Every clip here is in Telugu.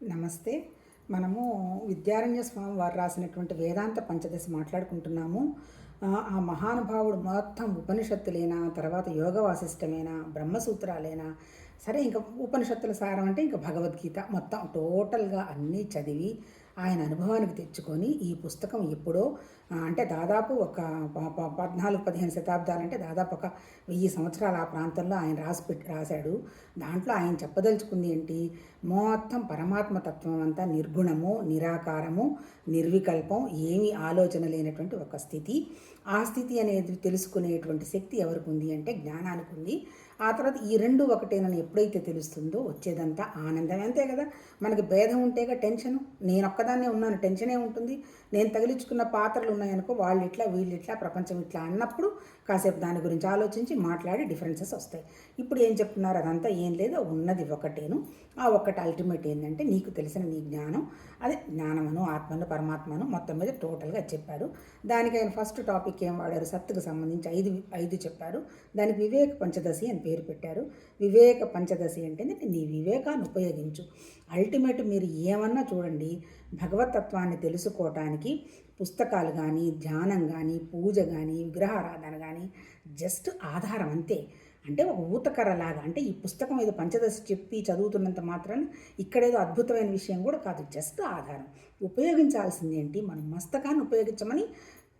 నమస్తే. మనము విద్యారణ్య స్వామి వారు రాసినటువంటి వేదాంత పంచదశ మాట్లాడుకుంటున్నాము. ఆ మహానుభావుడు మొత్తం ఉపనిషత్తులేనా, తర్వాత యోగ వాసిష్టమేనా, బ్రహ్మసూత్రాలేనా, సరే ఇంకా ఉపనిషత్తుల సారం అంటే ఇంకా భగవద్గీత మొత్తం టోటల్గా అన్నీ చదివి ఆయన అనుభవానికి తెచ్చుకొని ఈ పుస్తకం ఎప్పుడో అంటే దాదాపు ఒక 14-15 శతాబ్దాలంటే దాదాపు ఒక 1000 సంవత్సరాల ఆ ప్రాంతంలో ఆయన రాశాడు. దాంట్లో ఆయన చెప్పదలుచుకుంది ఏంటి, మొత్తం పరమాత్మ తత్వం అంతా నిర్గుణము, నిరాకారము, నిర్వికల్పం, ఏమీ ఆలోచన లేనటువంటి ఒక స్థితి. ఆ స్థితి అనేది తెలుసుకునేటువంటి శక్తి ఎవరికి ఉంది అంటే జ్ఞానానికి ఉంది. ఆ తర్వాత ఈ రెండు ఒకటేనని ఎప్పుడైతే తెలుస్తుందో వచ్చేదంతా ఆనందం. అంతే కదా, మనకి భేదం ఉంటేగా టెన్షను. నేను ఒక్కదాన్నే ఉన్నాను, టెన్షనే ఉంటుంది. నేను తగిలించుకున్న పాత్రలు ఉన్నాయనుకో, వాళ్ళు ఇట్లా వీళ్ళు ఇట్లా ప్రపంచం ఇట్లా అన్నప్పుడు కాసేపు దాని గురించి ఆలోచించి మాట్లాడి డిఫరెన్సెస్ వస్తాయి. ఇప్పుడు ఏం చెప్తున్నారు, అదంతా ఏం లేదు, ఉన్నది ఒకటేను. ఆ ఒక్కటి అల్టిమేట్ ఏంటంటే నీకు తెలిసిన నీ జ్ఞానం, అదే జ్ఞానమును, ఆత్మను, పరమాత్మను మొత్తం మీద టోటల్గా చెప్పారు. దానికి ఆయన ఫస్ట్ టాపిక్ ఏం వాడారు, సత్తుకు సంబంధించి ఐదు చెప్పారు. దానికి వివేక పంచదశి అని పేరు పెట్టారు. వివేక పంచదశి అంటే నీ వివేకాన్ని ఉపయోగించు. అల్టిమేట్ మీరు ఏమన్నా చూడండి, భగవతత్వాన్ని తెలుసుకోవటానికి పుస్తకాలు కానీ, ధ్యానం కానీ, పూజ కానీ, విగ్రహారాధన కానీ జస్ట్ ఆధారం అంతే. అంటే ఒక ఊతకర్రలాగా, అంటే ఈ పుస్తకం ఏదో పంచదశ చెప్పి చదువుతున్నంత మాత్రాన ఇక్కడేదో అద్భుతమైన విషయం కూడా కాదు, జస్ట్ ఆధారం. ఉపయోగించాల్సింది ఏంటి, మన మస్తకాన్ని ఉపయోగించమని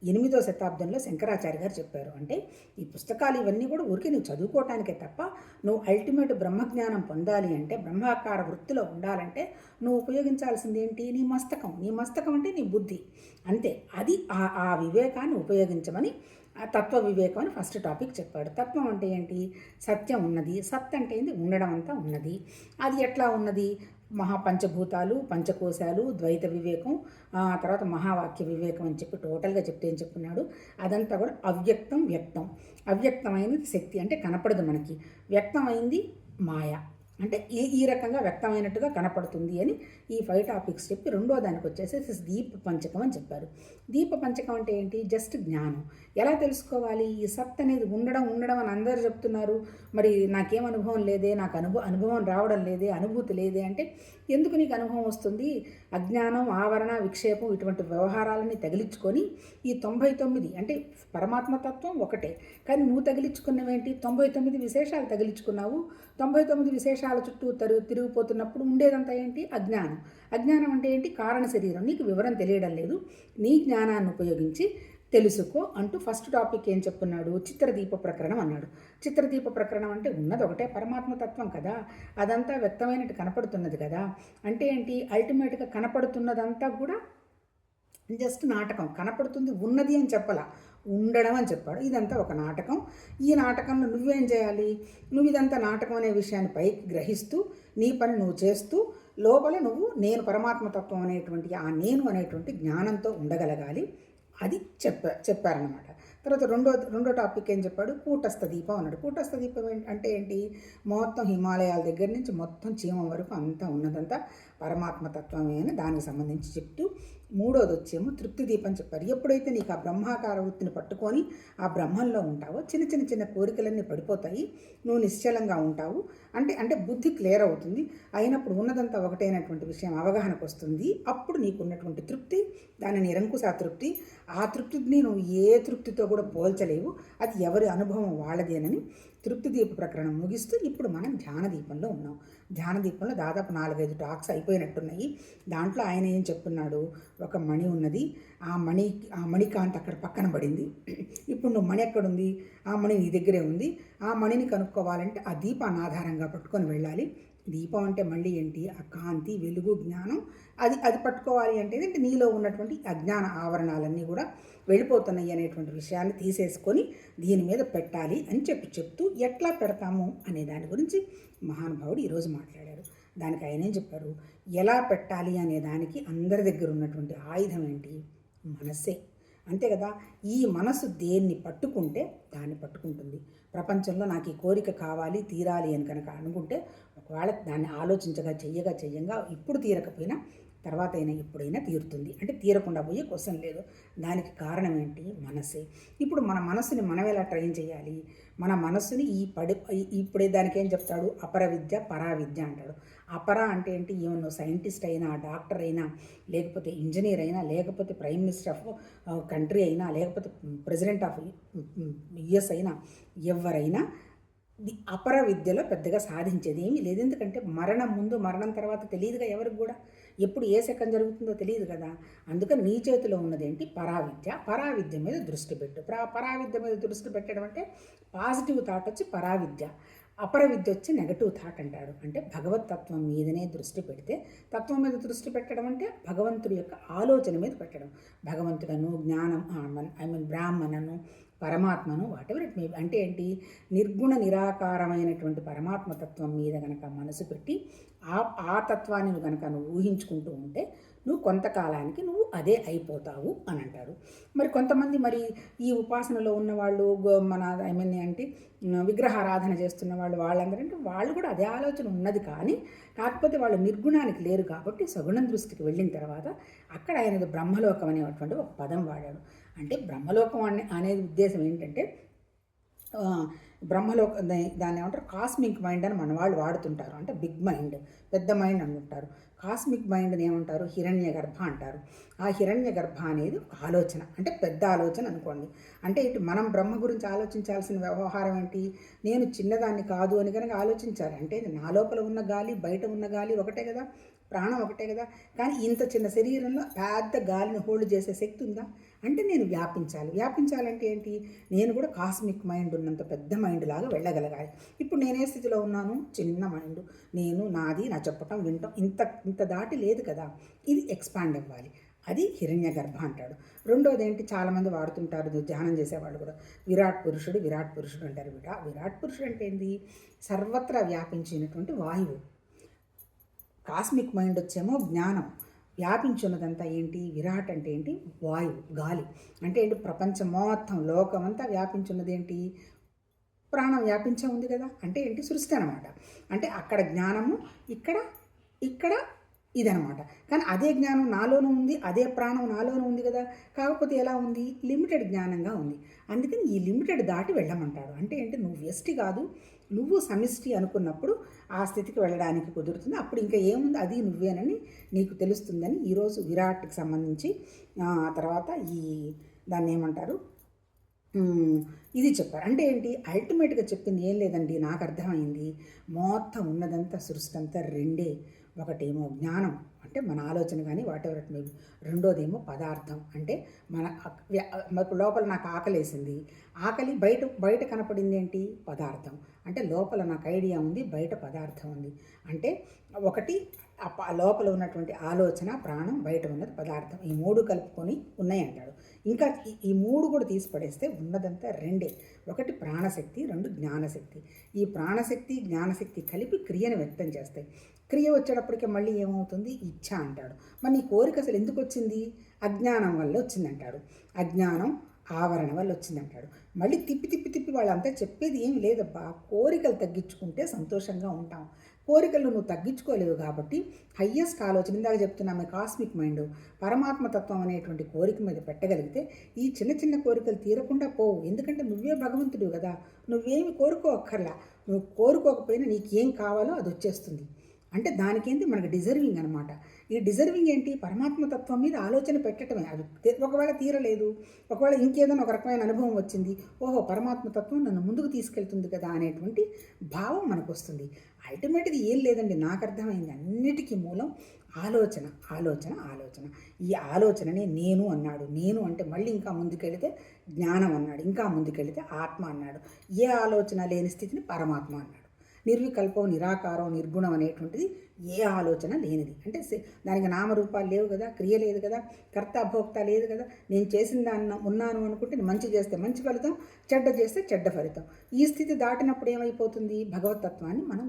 8వ శతాబ్దంలో శంకరాచార్య గారు చెప్పారు. అంటే ఈ పుస్తకాలు ఇవన్నీ కూడా ఊరికే నువ్వు చదువుకోవటానికే తప్ప, నువ్వు అల్టిమేట్ బ్రహ్మజ్ఞానం పొందాలి అంటే, బ్రహ్మాకార వృత్తిలో ఉండాలంటే నువ్వు ఉపయోగించాల్సింది ఏంటి, నీ మస్తకం. నీ మస్తకం అంటే నీ బుద్ధి, అంతే. అది ఆ వివేకాన్ని ఉపయోగించమని, ఆ తత్వ వివేకం అని ఫస్ట్ టాపిక్ చెప్పాడు. తత్వం అంటే ఏంటి, సత్యం ఉన్నది. సత్ అంటే ఏంటి, ఉండడం అంతా ఉన్నది. అది ఎట్లా ఉన్నది, మహాపంచభూతాలు, పంచకోశాలు, ద్వైత వివేకం, తర్వాత మహావాక్య వివేకం అని చెప్పి టోటల్గా చెప్తే ఏం చెప్పున్నాడు, అదంతా కూడా అవ్యక్తం, వ్యక్తం. అవ్యక్తమైనది శక్తి అంటే కనపడదు మనకి, వ్యక్తమైంది మాయ అంటే ఈ రకంగా వ్యక్తమైనట్టుగా కనపడుతుంది అని ఈ 5 టాపిక్స్ చెప్పి రెండో దానికి వచ్చేసి దీప పంచకం అని చెప్పారు. దీప పంచకం అంటే ఏంటి, జస్ట్ జ్ఞానం. ఎలా తెలుసుకోవాలి, ఈ సత్ అనేది ఉండడం అని అందరూ చెప్తున్నారు, మరి నాకేం అనుభవం లేదే, నాకు అనుభవం రావడం లేదే, అనుభూతి లేదే అంటే ఎందుకు నీకు అనుభవం వస్తుంది, అజ్ఞానం, ఆవరణ, విక్షేపం ఇటువంటి వ్యవహారాలని తగిలించుకొని ఈ 99 అంటే పరమాత్మతత్వం ఒకటే, కానీ నువ్వు తగిలించుకున్నవేంటి, 99 విశేషాలు తగిలించుకున్నావు. 99 విశేషాల చుట్టూ తిరిగిపోతున్నప్పుడు ఉండేదంతా ఏంటి, అజ్ఞానం. అజ్ఞానం అంటే ఏంటి, కారణ శరీరం. నీకు వివరం తెలియడం లేదు, నీ జ్ఞానాన్ని ఉపయోగించి తెలుసుకో అంటూ ఫస్ట్ టాపిక్ ఏం చెప్పున్నాడు, చిత్రదీప ప్రకరణం అన్నాడు. చిత్రదీప ప్రకరణం అంటే ఉన్నది ఒకటే పరమాత్మతత్వం కదా, అదంతా వ్యక్తమైనట్టు కనపడుతున్నది కదా. అంటే ఏంటి, అల్టిమేట్గా కనపడుతున్నదంతా కూడా జస్ట్ నాటకం. కనపడుతుంది ఉన్నది అని చెప్పాల, ఉండడం అని చెప్పాడు. ఇదంతా ఒక నాటకం. ఈ నాటకంలో నువ్వేం చేయాలి, నువ్వు ఇదంతా నాటకం అనే విషయాన్ని పైకి గ్రహిస్తూ నీ పని నువ్వు చేస్తూ లోపల నువ్వు నేను పరమాత్మతత్వం అనేటువంటి ఆ నేను అనేటువంటి జ్ఞానంతో ఉండగలగాలి. అది చెప్పారనమాట. తర్వాత రెండో టాపిక్ ఏం చెప్పాడు, కూటస్థ దీపం అన్నాడు. కూటస్థ దీపం అంటే ఏంటి, మొత్తం హిమాలయాల దగ్గర నుంచి మొత్తం చీమం వరకు అంతా ఉన్నదంతా పరమాత్మతత్వమే అని దానికి సంబంధించి చెప్తూ మూడోది వచ్చేమో తృప్తి దీపం చెప్పారు. ఎప్పుడైతే నీకు ఆ బ్రహ్మాకార వృత్తిని పట్టుకొని ఆ బ్రహ్మంలో ఉంటావో చిన్న కోరికలన్నీ పడిపోతాయి, నువ్వు నిశ్చలంగా ఉంటావు. అంటే బుద్ధి క్లియర్ అవుతుంది. అయినప్పుడు ఉన్నదంతా ఒకటైనటువంటి విషయం అవగాహనకు వస్తుంది. అప్పుడు నీకు ఉన్నటువంటి తృప్తి, దాని నిరంకుశ తృప్తి. ఆ తృప్తిని నువ్వు ఏ తృప్తితో కూడా పోల్చలేవు, అది ఎవరి అనుభవం వాళ్ళదేనని తృప్తి దీప ప్రకరణం ముగిస్తూ ఇప్పుడు మనం ధ్యాన దీపంలో ఉన్నాం. ధ్యాన దీపంలో దాదాపు 4-5 టాక్స్ అయిపోయినట్టున్నాయి. దాంట్లో ఆయన ఏం చెప్తున్నాడు, ఒక మణి ఉన్నది, ఆ మణికాంతి అక్కడ పక్కన పడింది. ఇప్పుడు నువ్వు మణి ఎక్కడుంది, ఆ మణి నీ దగ్గరే ఉంది. ఆ మణిని కనుక్కోవాలంటే ఆ దీపాన్ని ఆధారంగా పట్టుకొని వెళ్ళాలి. దీపం అంటే మళ్ళీ ఏంటి, ఆ కాంతి, వెలుగు, జ్ఞానం, అది పట్టుకోవాలి అంటే నీలో ఉన్నటువంటి అజ్ఞాన ఆవరణాలన్నీ కూడా వెళ్ళిపోతున్నాయి అనేటువంటి విషయాన్ని తీసేసుకొని దీని మీద పెట్టాలి అని చెప్తూ ఎట్లా పెడతాము అనే దాని గురించి మహానుభావుడు ఈరోజు మాట్లాడారు. దానికి ఆయన ఏం చెప్పారు, ఎలా పెట్టాలి అనే దానికి అందరి దగ్గర ఉన్నటువంటి ఆయుధం ఏంటి, మనస్సే. అంతే కదా, ఈ మనసు దేన్ని పట్టుకుంటే దాన్ని పట్టుకుంటుంది. ప్రపంచంలో నాకు ఈ కోరిక కావాలి, తీరాలి అని కనుక అనుకుంటే ఒకవేళ దాన్ని ఆలోచించగా చెయ్యంగా ఇప్పుడు తీరకపోయినా తర్వాత అయినా ఎప్పుడైనా తీరుతుంది. అంటే తీరకుండా పోయే క్వశ్చన్ లేదు. దానికి కారణం ఏంటి, మనసే. ఇప్పుడు మన మనసుని మనం ఎలా ట్రైన్ చేయాలి, మన మనసుని ఇప్పుడే దానికి ఏం చెప్తాడు, అపర విద్య పరా విద్య అంటాడు. అపర అంటే ఏంటి, ఈవెన్ నువ్వు సైంటిస్ట్ అయినా, డాక్టర్ అయినా, లేకపోతే ఇంజనీర్ అయినా, లేకపోతే ప్రైమ్ మినిస్టర్ ఆఫ్ కంట్రీ అయినా, లేకపోతే ప్రెసిడెంట్ ఆఫ్ యుఎస్ అయినా, ఎవరైనా అపర విద్యలో పెద్దగా సాధించేది ఏమీ లేదు. ఎందుకంటే మరణం ముందు మరణం తర్వాత తెలియదుగా ఎవరికి కూడా, ఎప్పుడు ఏ సెకండ్ జరుగుతుందో తెలియదు కదా. అందుకని నీ చేతిలో ఉన్నదేంటి, పరావిద్య. పరావిద్య మీద దృష్టి పెట్టు. పరావిద్య మీద దృష్టి పెట్టడం అంటే పాజిటివ్ థాట్ వచ్చి పరావిద్య, అపర విద్య వచ్చి నెగటివ్ థాట్ అంటాడు. అంటే భగవతత్వం మీదనే దృష్టి పెడితే, తత్వం మీద దృష్టి పెట్టడం అంటే భగవంతుడి యొక్క ఆలోచన మీద పెట్టడం. భగవంతుడను, జ్ఞానం, బ్రాహ్మణను, పరమాత్మను, వాటెవర్ ఇట్ మే. అంటే ఏంటి, నిర్గుణ నిరాకారమైనటువంటి పరమాత్మతత్వం మీద కనుక మనసు పెట్టి ఆ తత్వాన్ని నువ్వు కనుక నువ్వు ఊహించుకుంటూ ఉంటే నువ్వు కొంతకాలానికి నువ్వు అదే అయిపోతావు అని అంటారు. మరి కొంతమంది మరి ఈ ఉపాసనలో ఉన్నవాళ్ళు మన అంటే విగ్రహారాధన చేస్తున్న వాళ్ళందరంటే వాళ్ళు కూడా అదే ఆలోచన ఉన్నది, కానీ కాకపోతే వాళ్ళు నిర్గుణానికి లేరు కాబట్టి సగుణం దృష్టికి వెళ్ళిన తర్వాత అక్కడ ఆయన బ్రహ్మలోకం అనేటువంటి ఒక పదం వాడాడు. అంటే బ్రహ్మలోకం అనేది ఉద్దేశం ఏంటంటే బ్రహ్మలోక దాన్ని ఏమంటారు, కాస్మిక్ మైండ్ అని మన వాళ్ళు వాడుతుంటారు. అంటే బిగ్ మైండ్, పెద్ద మైండ్ అనుకుంటారు. కాస్మిక్ మైండ్ని ఏమంటారు, హిరణ్య గర్భ అంటారు. ఆ హిరణ్య గర్భ అనేది ఒక ఆలోచన, అంటే పెద్ద ఆలోచన అనుకోండి. అంటే ఇటు మనం బ్రహ్మ గురించి ఆలోచించాల్సిన వ్యవహారం ఏంటి, నేను చిన్నదాన్ని కాదు అని కనుక ఆలోచించాలి. అంటే నా లోపల ఉన్న గాలి, బయట ఉన్న గాలి ఒకటే కదా, ప్రాణం ఒకటే కదా. కానీ ఇంత చిన్న శరీరంలో పెద్ద గాలిని హోల్డ్ చేసే శక్తి ఉందా అంటే నేను వ్యాపించాలంటే ఏంటి, నేను కూడా కాస్మిక్ మైండ్ ఉన్నంత పెద్ద మైండ్ లాగా వెళ్ళగలగాలి. ఇప్పుడు నేనే స్థితిలో ఉన్నాను, చిన్న మైండ్, నేను నాది, నా చెప్పటం వినటం ఇంత దాటి లేదు కదా. ఇది ఎక్స్పాండ్ అవ్వాలి, అది హిరణ్య గర్భ అంటాడు. రెండోది ఏంటి, చాలామంది వాడుతుంటారు ధ్యానం చేసేవాళ్ళు కూడా, విరాట్ పురుషుడు అంటారు. విరాట్ పురుషుడు అంటే ఏంటి, సర్వత్రా వ్యాపించినటువంటి వాయువు. కాస్మిక్ మైండ్ వచ్చేమో జ్ఞానం, వ్యాపించున్నదంతా ఏంటి, విరాట్ అంటే ఏంటి, వాయువు, గాలి. అంటే ఏంటి, ప్రపంచం మొత్తం లోకమంతా వ్యాపించున్నది ఏంటి, ప్రాణం వ్యాపించే ఉంది కదా. అంటే ఏంటి, సృష్టి అనమాట. అంటే అక్కడ జ్ఞానము, ఇక్కడ ఇదనమాట. కానీ అదే జ్ఞానం నాలోనూ ఉంది, అదే ప్రాణం నాలోనూ ఉంది కదా. కాకపోతే ఎలా ఉంది, లిమిటెడ్ జ్ఞానంగా ఉంది. అందుకని ఈ లిమిటెడ్ దాటి వెళ్ళమంటాడు. అంటే ఏంటి, నువ్వు వ్యష్టి కాదు, నువ్వు సమిష్టి అనుకున్నప్పుడు ఆ స్థితికి వెళ్ళడానికి కుదురుతుంది. అప్పుడు ఇంకా ఏముంది, అది నువ్వేనని నీకు తెలుస్తుందని ఈరోజు విరాట్కి సంబంధించి తర్వాత దాన్ని ఏమంటారు, ఇది చెప్పారు. అంటే ఏంటి, అల్టిమేట్గా చెప్పింది ఏం లేదండి, నాకు అర్థమైంది, మొత్తం ఉన్నదంతా సృష్టి అంతా రెండే. ఒకటేమో జ్ఞానం, అంటే మన ఆలోచన కానీ వాటెవర్ ఇట్ మేబీ. రెండోదేమో పదార్థం, అంటే మన లోపల నాకు ఆకలేసింది, ఆకలి బయట కనపడింది ఏంటి, పదార్థం. అంటే లోపల నాకు ఐడియా ఉంది, బయట పదార్థం ఉంది. అంటే ఒకటి లోపల ఉన్నటువంటి ఆలోచన, ప్రాణం, బయట ఉన్నది పదార్థం. ఈ మూడు కలుపుకొని ఉన్నాయి అంటాడు. ఇంకా ఈ మూడు కూడా తీసి పడేస్తే ఉన్నదంతా రెండే. ఒకటి ప్రాణశక్తి, రెండు జ్ఞానశక్తి. ఈ ప్రాణశక్తి, జ్ఞానశక్తి కలిపి క్రియను వ్యక్తం చేస్తాయి. క్రియ వచ్చేటప్పటికే మళ్ళీ ఏమవుతుంది, ఇచ్ఛ అంటాడు. మరి నీ కోరిక అసలు ఎందుకు వచ్చింది, అజ్ఞానం వల్ల వచ్చిందంటాడు. అజ్ఞానం ఆవరణ వల్ల వచ్చిందంటాడు. మళ్ళీ తిప్పి వాళ్ళంతా చెప్పేది ఏమి లేదబ్బా, కోరికలు తగ్గించుకుంటే సంతోషంగా ఉంటాం. కోరికలు నువ్వు తగ్గించుకోలేవు కాబట్టి హయ్యెస్ట్ ఆలోచన, ఇందాక చెప్తున్నామే కాస్మిక్ మైండ్, పరమాత్మతత్వం అనేటువంటి కోరిక మీద పెట్టగలిగితే ఈ చిన్న కోరికలు తీరకుండా పోవు. ఎందుకంటే నువ్వే భగవంతుడు కదా, నువ్వేమి కోరుకోక్కర్లా. నువ్వు కోరుకోకపోయినా నీకేం కావాలో అది వచ్చేస్తుంది. అంటే దానికేంటి, మనకు డిజర్వింగ్ అనమాట. ఈ డిజర్వింగ్ ఏంటి, పరమాత్మతత్వం మీద ఆలోచన పెట్టడమే. అది ఒకవేళ తీరలేదు, ఒకవేళ ఇంకేదైనా ఒక రకమైన అనుభవం వచ్చింది, ఓహో పరమాత్మతత్వం నన్ను ముందుకు తీసుకెళ్తుంది కదా అనేటువంటి భావం మనకు వస్తుంది. అల్టిమేట్గా ఏం లేదండి, నాకు అర్థమైంది, అన్నిటికీ మూలం ఆలోచన. ఈ ఆలోచననే నేను అన్నాడు. నేను అంటే మళ్ళీ ఇంకా ముందుకెళితే జ్ఞానం అన్నాడు, ఇంకా ముందుకెళితే ఆత్మ అన్నాడు. ఏ ఆలోచన లేని స్థితిని పరమాత్మ అన్నాడు. నిర్వికల్పం, నిరాకారం, నిర్గుణం అనేటువంటిది ఏ ఆలోచన లేనిది. అంటే దానికి నామరూపాలు లేవు కదా, క్రియ లేదు కదా, కర్త భోక్త లేదు కదా. నేను చేసిన దాన్ని ఉన్నాను అనుకుంటే మంచి చేస్తే మంచి ఫలితం, చెడ్డ చేస్తే చెడ్డ ఫలితం. ఈ స్థితి దాటినప్పుడు ఏమైపోతుంది, భగవతత్వాన్ని మనం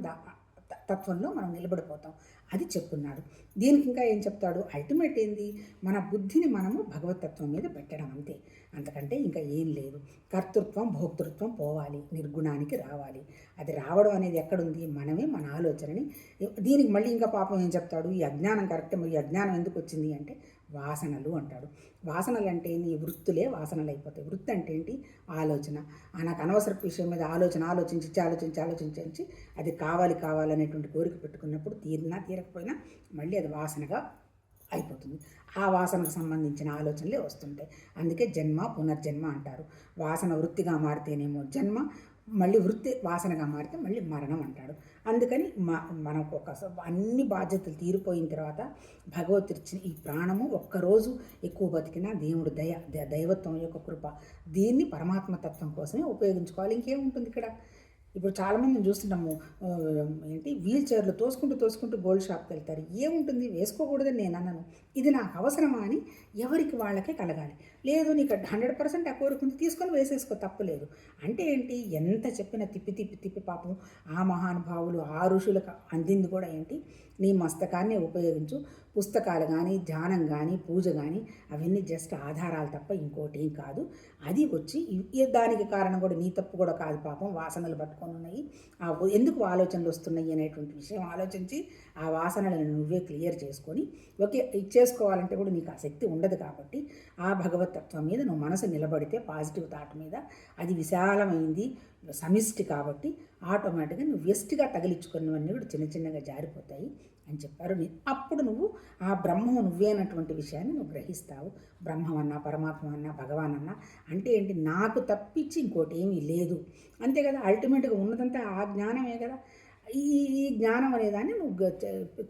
తత్వంలో మనం నిలబడిపోతాం. అది చెప్పున్నాడు. దీనికి ఇంకా ఏం చెప్తాడు, అల్టిమేట్ ఏంది, మన బుద్ధిని మనము భగవతత్వం మీద పెట్టడం అంతే, అంతకంటే ఇంకా ఏం లేదు. కర్తృత్వం, భోక్తృత్వం పోవాలి, నిర్గుణానికి రావాలి. అది రావడం అనేది ఎక్కడుంది, మనమే మన ఆలోచనని. దీనికి మళ్ళీ ఇంకా పాపం ఏం చెప్తాడు, ఈ అజ్ఞానం కరెక్టే, మరి ఈ అజ్ఞానం ఎందుకు వచ్చింది అంటే వాసనలు అంటాడు. వాసనలు అంటే నీ వృత్తులే వాసనలు అయిపోతాయి. వృత్తి అంటే ఏంటి? ఆలోచన. నాకు అనవసరపు విషయం మీద ఆలోచించి అది కావాలనేటువంటి కోరిక పెట్టుకున్నప్పుడు తీరినా తీరకపోయినా మళ్ళీ అది వాసనగా అయిపోతుంది. ఆ వాసనకు సంబంధించిన ఆలోచనలే వస్తుంటాయి. అందుకే జన్మ పునర్జన్మ అంటారు. వాసన వృత్తిగా మారితేనేమో జన్మ, మళ్ళీ వృత్తి వాసనగా మారితే మళ్ళీ మరణం అంటాడు. అందుకని మనకు అన్ని బాధ్యతలు తీరిపోయిన తర్వాత భగవద్గీత ఈ ప్రాణము ఒక్కరోజు ఎక్కువ బతికినా దేవుడు దైవత్వం యొక్క కృప, దీన్ని పరమాత్మతత్వం కోసమే ఉపయోగించుకోవాలి. ఇంకేముంటుంది ఇక్కడ? ఇప్పుడు చాలామందిని చూస్తున్నాము, వీల్ చైర్లు తోసుకుంటూ గోల్డ్ షాప్కి వెళ్తారు. ఏముంటుంది? వేసుకోకూడదని నేను అన్నాను. ఇది నాకు అవసరమా అని ఎవరికి వాళ్ళకే కలగాలి. లేదు నీకు 100% ఆ కోరుకుంది తీసుకొని వేసేసుకో, తప్పులేదు. అంటే ఏంటి? ఎంత చెప్పినా తిప్పి పాపం ఆ మహానుభావులు ఆ ఋషులకు అందింది కూడా ఏంటి? నీ మస్తకాన్ని ఉపయోగించు. పుస్తకాలు కానీ, ధ్యానం కానీ, పూజ కానీ అవన్నీ జస్ట్ ఆధారాలు తప్ప ఇంకోటి ఏం కాదు. అది వచ్చి దానికి కారణం కూడా నీ తప్పు కూడా కాదు. పాపం వాసనలు పట్టుకొని ఉన్నాయి, ఎందుకు ఆలోచనలు వస్తున్నాయి అనేటువంటి విషయం ఆలోచించి ఆ వాసనలను నువ్వే క్లియర్ చేసుకొని చేసుకోవాలంటే కూడా నీకు ఆ శక్తి ఉండదు. కాబట్టి ఆ భగవతత్వం మీద నువ్వు మనసు నిలబడితే, పాజిటివ్ థాట్ మీద, అది విశాలమైంది, సమిష్టి కాబట్టి ఆటోమేటిక్గా నువ్వు వ్యష్టిగా తగిలించుకున్నవన్నీ కూడా చిన్నగా జారిపోతాయి అని చెప్పారు. అప్పుడు నువ్వు ఆ బ్రహ్మము నువ్వే అన్నటువంటి విషయాన్ని నువ్వు గ్రహిస్తావు. బ్రహ్మమన్నా, పరమాత్మ అన్నా, భగవాన్ అన్నా అంటే ఏంటి? నాకు తప్పించి ఇంకోటి ఏమీ లేదు, అంతే కదా. అల్టిమేట్గా ఉన్నదంతా ఆ జ్ఞానమే కదా. ఈ జ్ఞానం అనేదాన్ని నువ్వు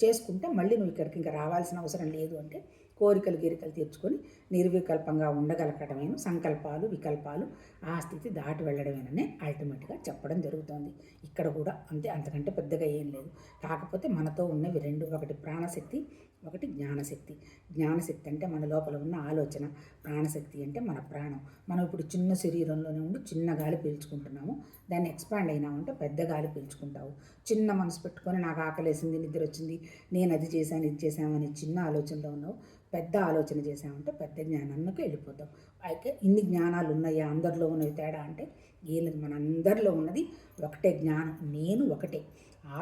చేసుకుంటే మళ్ళీ నువ్వు ఇక్కడికి ఇంకా రావాల్సిన అవసరం లేదు. అంటే కోరికలు తీర్చుకొని నిర్వికల్పంగా ఉండగలగటమేను, సంకల్పాలు వికల్పాలు ఆ స్థితి దాటి వెళ్ళడమేననే అల్టిమేట్గా చెప్పడం జరుగుతుంది. ఇక్కడ కూడా అంతే, అంతకంటే పెద్దగా ఏం లేదు. కాకపోతే మనతో ఉన్నవి రెండు, ఒకటి ప్రాణశక్తి, ఒకటి జ్ఞానశక్తి. జ్ఞానశక్తి అంటే మన లోపల ఉన్న ఆలోచన, ప్రాణశక్తి అంటే మన ప్రాణం. మనం ఇప్పుడు చిన్న శరీరంలోనే ఉండి చిన్న గాలి పీల్చుకుంటున్నాము. దాన్ని ఎక్స్పాండ్ అయినామంటే పెద్ద గాలి పీల్చుకుంటావు. చిన్న మనసు పెట్టుకొని నాకు ఆకలేసింది, నిద్ర వచ్చింది, నేను అది చేశాను ఇది చేశాను అనే చిన్న ఆలోచనలో ఉన్నావు. పెద్ద ఆలోచన చేసామంటే పెద్ద జ్ఞానానికి వెళ్ళిపోతాం. అయితే ఇన్ని జ్ఞానాలు ఉన్నాయా అందరిలో ఉన్నవి తేడా అంటే ఏం లేదు. మన అందరిలో ఉన్నది ఒకటే జ్ఞానం. నేను ఒకటే,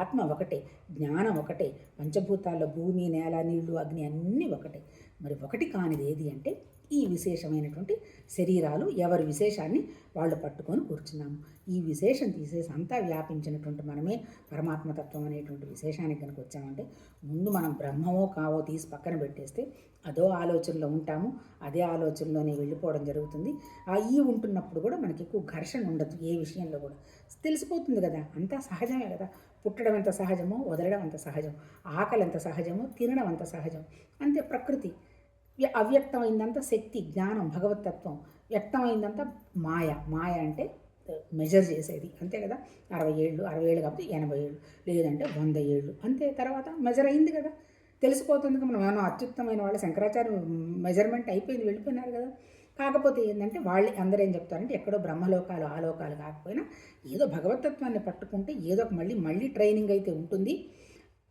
ఆత్మ ఒకటే, జ్ఞానం ఒకటే, పంచభూతాల్లో భూమి, నేల, నీళ్లు, అగ్ని అన్నీ ఒకటే. మరి ఒకటి కానిది ఏది అంటే ఈ విశేషమైనటువంటి శరీరాలు. ఎవరి విశేషాన్ని వాళ్ళు పట్టుకొని కూర్చున్నాము. ఈ విశేషం తీసేసి అంతా వ్యాపించినటువంటి మనమే పరమాత్మతత్వం అనేటువంటి విశేషానికి కనుక వచ్చామంటే ముందు మనం బ్రహ్మమో కావో తీసి పక్కన పెట్టేస్తే అదో ఆలోచనలో ఉంటాము, అదే ఆలోచనలోనే వెళ్ళిపోవడం జరుగుతుంది. ఈ ఉంటున్నప్పుడు కూడా మనకి ఎక్కువ ఘర్షణ ఉండదు. ఏ విషయంలో కూడా తెలిసిపోతుంది కదా, అంతా సహజమే కదా. పుట్టడం ఎంత సహజమో వదలడం అంత సహజం, ఆకలి ఎంత సహజమో తినడం అంత సహజం. అంతే ప్రకృతి. అవ్యక్తమైందంతా శక్తి, జ్ఞానం, భగవతత్వం. వ్యక్తమైందంతా మాయ అంటే మెజర్ చేసేది, అంతే కదా. 60 ఏళ్ళు కాబట్టి 80 ఏళ్ళు, లేదంటే 100 ఏళ్ళు, అంతే. తర్వాత మెజర్ అయింది కదా, తెలిసిపోతుంది. మనం ఏమన్నా అత్యుత్తమైన వాళ్ళు, శంకరాచార్య మెజర్మెంట్ అయిపోయింది, వెళ్ళిపోయినారు కదా. కాకపోతే ఏంటంటే వాళ్ళు అందరూ ఏం చెప్తారంటే ఎక్కడో బ్రహ్మలోకాలు ఆలోకాలు కాకపోయినా ఏదో భగవతత్వాన్ని పట్టుకుంటే ఏదో ఒక మళ్ళీ ట్రైనింగ్ అయితే ఉంటుంది.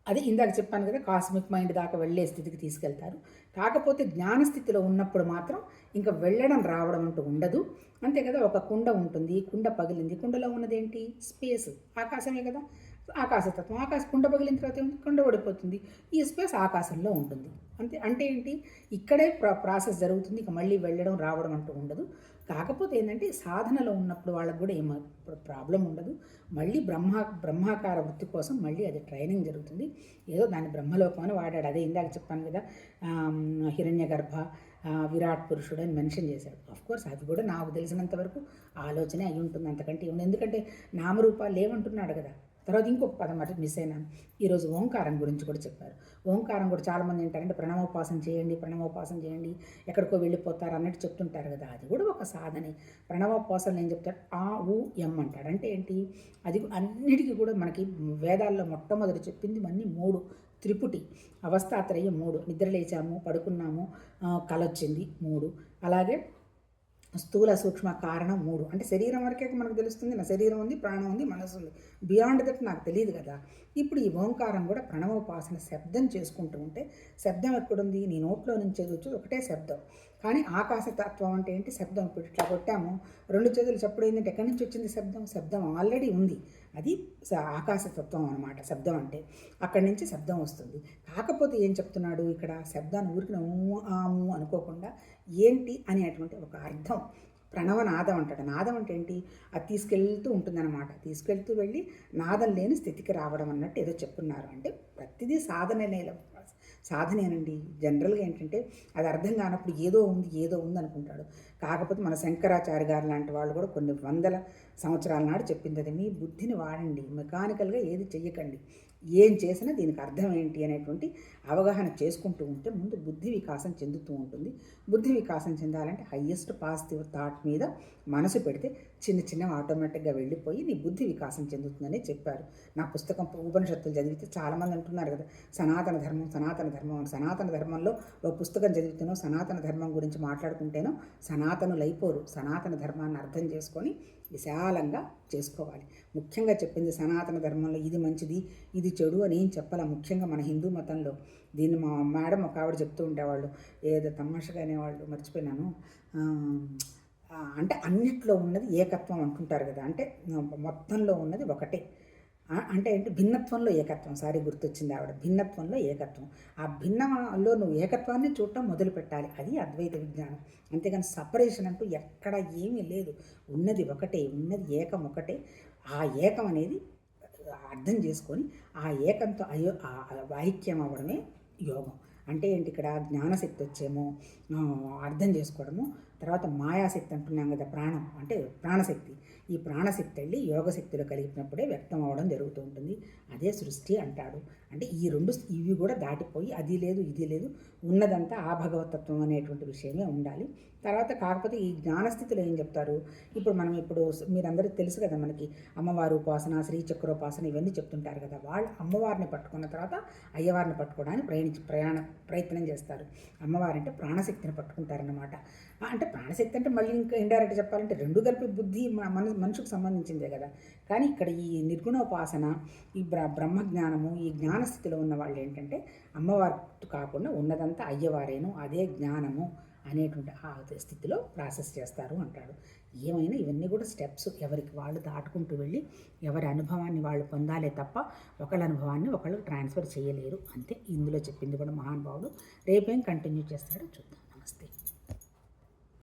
అది ఇందాక చెప్పాను కదా, కాస్మిక్ మైండ్ దాకా వెళ్ళే స్థితికి తీసుకెళ్తారు. కాకపోతే జ్ఞానస్థితిలో ఉన్నప్పుడు మాత్రం ఇంకా వెళ్ళడం రావడం అంటూ ఉండదు, అంతే కదా. ఒక కుండ ఉంటుంది, కుండ పగిలింది, కుండలో ఉన్నదేంటి? స్పేస్, ఆకాశమే కదా. ఆకాశతత్వం, కుండ పగిలిన తర్వాత ఏముంది? కుండ ఓడిపోతుంది, ఈ స్పేస్ ఆకాశంలో ఉంటుంది, అంతే. అంటే ఏంటి? ఇక్కడే ప్రాసెస్ జరుగుతుంది, ఇక మళ్ళీ వెళ్ళడం రావడం అంటూ ఉండదు. కాకపోతే ఏంటంటే సాధనలో ఉన్నప్పుడు వాళ్ళకు కూడా ఏం ప్రాబ్లం ఉండదు. మళ్ళీ బ్రహ్మాకార వృత్తి కోసం మళ్ళీ అది ట్రైనింగ్ జరుగుతుంది. ఏదో దాన్ని బ్రహ్మలోకం అని వాడాడు, అదే ఇందాక చెప్పాను కదా, హిరణ్యగర్భ, విరాట్ పురుషుడు అని మెన్షన్ చేశాడు. ఆఫ్కోర్స్ అది కూడా నాకు తెలిసినంత వరకు ఆలోచనే అయి ఉంటుంది, అంతకంటే ఉంది. ఎందుకంటే నామరూపాలు లేవంటున్నాడు కదా. తర్వాత ఇంకొక పదం మాట మిస్ అయినాను. ఈరోజు ఓంకారం గురించి కూడా చెప్పారు. ఓంకారం కూడా చాలామంది ఏంటారంటే ప్రణవోపాసన చేయండి, ఎక్కడికో వెళ్ళిపోతారు అన్నట్టు చెప్తుంటారు కదా. అది కూడా ఒక సాధనే. ప్రణవోపాసనలు ఏం చెప్తారు? ఆ ఉ ఎం అంటాడు. అంటే ఏంటి? అది అన్నిటికీ కూడా మనకి వేదాల్లో మొట్టమొదటి చెప్పింది అన్నీ 3 త్రిపుటి, అవస్థాత్రయం 3. నిద్ర లేచాము, పడుకున్నాము, కలొచ్చింది 3. అలాగే స్థూల సూక్ష్మ కారణం 3. అంటే శరీరం వరకే మనకు తెలుస్తుంది, నా శరీరం ఉంది, ప్రాణం ఉంది, మనసు ఉంది. బియాండ్ దట్ నాకు తెలియదు కదా. ఇప్పుడు ఈ ఓంకారం కూడా ప్రణవోపాసన శబ్దం చేసుకుంటూ ఉంటే, శబ్దం ఎక్కడుంది? నీ నోట్లో నుంచి వచ్చి ఒకటే శబ్దం. కానీ ఆకాశతత్వం అంటే ఏంటి? శబ్దం. ఇప్పుడు ఇట్లా కొట్టాము, 2 చేతులు చప్పుడు ఏంటంటే ఎక్కడి నుంచి వచ్చింది శబ్దం? శబ్దం ఆల్రెడీ ఉంది, అది ఆకాశతత్వం అనమాట శబ్దం అంటే. అక్కడి నుంచి శబ్దం వస్తుంది. కాకపోతే ఏం చెప్తున్నాడు ఇక్కడ, శబ్దాన్ని ఊరికి ఆము అనుకోకుండా ఏంటి అనేటువంటి ఒక అర్థం, ప్రణవనాదం అంటాడు. నాదం అంటే ఏంటి, అది తీసుకెళ్తూ ఉంటుందన్నమాట. తీసుకెళ్తూ వెళ్ళి నాదం లేని స్థితికి రావడం అన్నట్టు ఏదో చెప్తున్నారు. అంటే ప్రతిదీ సాధనేనండి. జనరల్గా ఏంటంటే అది అర్థం కానప్పుడు ఏదో ఉంది అనుకుంటాడు. కాకపోతే మన శంకరాచార్య గారు లాంటి వాళ్ళు కూడా కొన్ని వందల సంవత్సరాల నాడు చెప్పింది అది. మీ బుద్ధిని వాడండి, మెకానికల్గా ఏది చెయ్యకండి, ఏం చేసినా దీనికి అర్థం ఏంటి అనేటువంటి అవగాహన చేసుకుంటూ ఉంటే ముందు బుద్ధి వికాసం చెందుతూ ఉంటుంది. బుద్ధి వికాసం చెందాలంటే హయ్యెస్ట్ పాజిటివ్ థాట్ మీద మనసు పెడితే చిన్నవి ఆటోమేటిక్గా వెళ్ళిపోయి నీ బుద్ధి వికాసం చెందుతుందని చెప్పారు. నా పుస్తకం ఉపనిషత్తులు చదివితే చాలామంది అంటున్నారు కదా, సనాతన ధర్మంలో ఒక పుస్తకం చదివితేనో సనాతన ధర్మం గురించి మాట్లాడుకుంటేనో సనాతనులు అయిపోరు. సనాతన ధర్మాన్ని అర్థం చేసుకొని విశాలంగా చేసుకోవాలి. ముఖ్యంగా చెప్పింది సనాతన ధర్మంలో ఇది మంచిది ఇది చెడు అని ఏం చెప్పాల. ముఖ్యంగా మన హిందూ మతంలో దీన్ని మా మేడం ఒక ఆవిడ చెప్తూ ఉండేవాళ్ళు, ఏదో తమాషగా అనేవాళ్ళు, మర్చిపోయినాను. అంటే అన్నిట్లో ఉన్నది ఏకత్వం అంటుంటారు కదా, అంటే మొత్తంలో ఉన్నది ఒకటే. అంటే ఏంటి, భిన్నత్వంలో ఏకత్వం. సారీ గుర్తొచ్చింది ఆవిడ, భిన్నత్వంలో ఏకత్వం. ఆ భిన్నంలో నువ్వు ఏకత్వాన్ని చూడటం మొదలు పెట్టాలి. అది అద్వైత విజ్ఞానం. అంతేగాని సపరేషన్ అంటూ ఎక్కడ ఏమీ లేదు. ఉన్నది ఒకటే, ఉన్నది ఏకం ఒకటే. ఆ ఏకం అనేది అర్థం చేసుకొని ఆ ఏకంతో ఐక్యం అవ్వడమే యోగం. అంటే ఏంటి, ఇక్కడ జ్ఞానశక్తి వచ్చేమో అర్థం చేసుకోవడము, తర్వాత మాయాశక్తి అంటున్నాం కదా, ప్రాణం అంటే ప్రాణశక్తి. ఈ ప్రాణశక్తి వెళ్ళి యోగశక్తిలో కలిగినప్పుడే వ్యక్తం అవ్వడం జరుగుతూ ఉంటుంది. అదే సృష్టి అంటాడు. అంటే ఈ రెండు ఇవి కూడా దాటిపోయి అది లేదు ఇది లేదు, ఉన్నదంతా ఆ భగవతత్వం అనేటువంటి విషయమే ఉండాలి. తర్వాత కాకపోతే ఈ జ్ఞానస్థితిలో ఏం చెప్తారు, ఇప్పుడు మీరందరికీ తెలుసు కదా, మనకి అమ్మవారు ఉపాసన, శ్రీచక్రోపాసన ఇవన్నీ చెప్తుంటారు కదా. వాళ్ళు అమ్మవారిని పట్టుకున్న తర్వాత అయ్యవారిని పట్టుకోవడానికి ప్రయత్నం చేస్తారు. అమ్మవారంటే ప్రాణశక్తిని పట్టుకుంటారన్నమాట. అంటే ప్రాణశక్తి అంటే మళ్ళీ ఇంకా ఇండైరెక్ట్ చెప్పాలంటే రెండు కలిపి బుద్ధి మనుషుకు సంబంధించిందే కదా. కానీ ఇక్కడ ఈ నిర్గుణోపాసన, ఈ బ్రహ్మజ్ఞానము, ఈ జ్ఞానస్థితిలో ఉన్న వాళ్ళు ఏంటంటే అమ్మవారు కాకుండా ఉన్నదంతా అయ్యవారేను, అదే జ్ఞానము అనేటువంటి ఆ స్థితిలో ప్రాసెస్ చేస్తారు అంటాడు. ఏమైనా ఇవన్నీ కూడా స్టెప్స్, ఎవరికి వాళ్ళు దాటుకుంటూ వెళ్ళి ఎవరి అనుభవాన్ని వాళ్ళు పొందాలే తప్ప ఒకళ్ళ అనుభవాన్ని ఒకళ్ళు ట్రాన్స్ఫర్ చేయలేరు. అంతే ఇందులో చెప్పింది కూడా మహానుభావుడు. రేపేం కంటిన్యూ చేస్తాడో చూద్దాం. నమస్తే.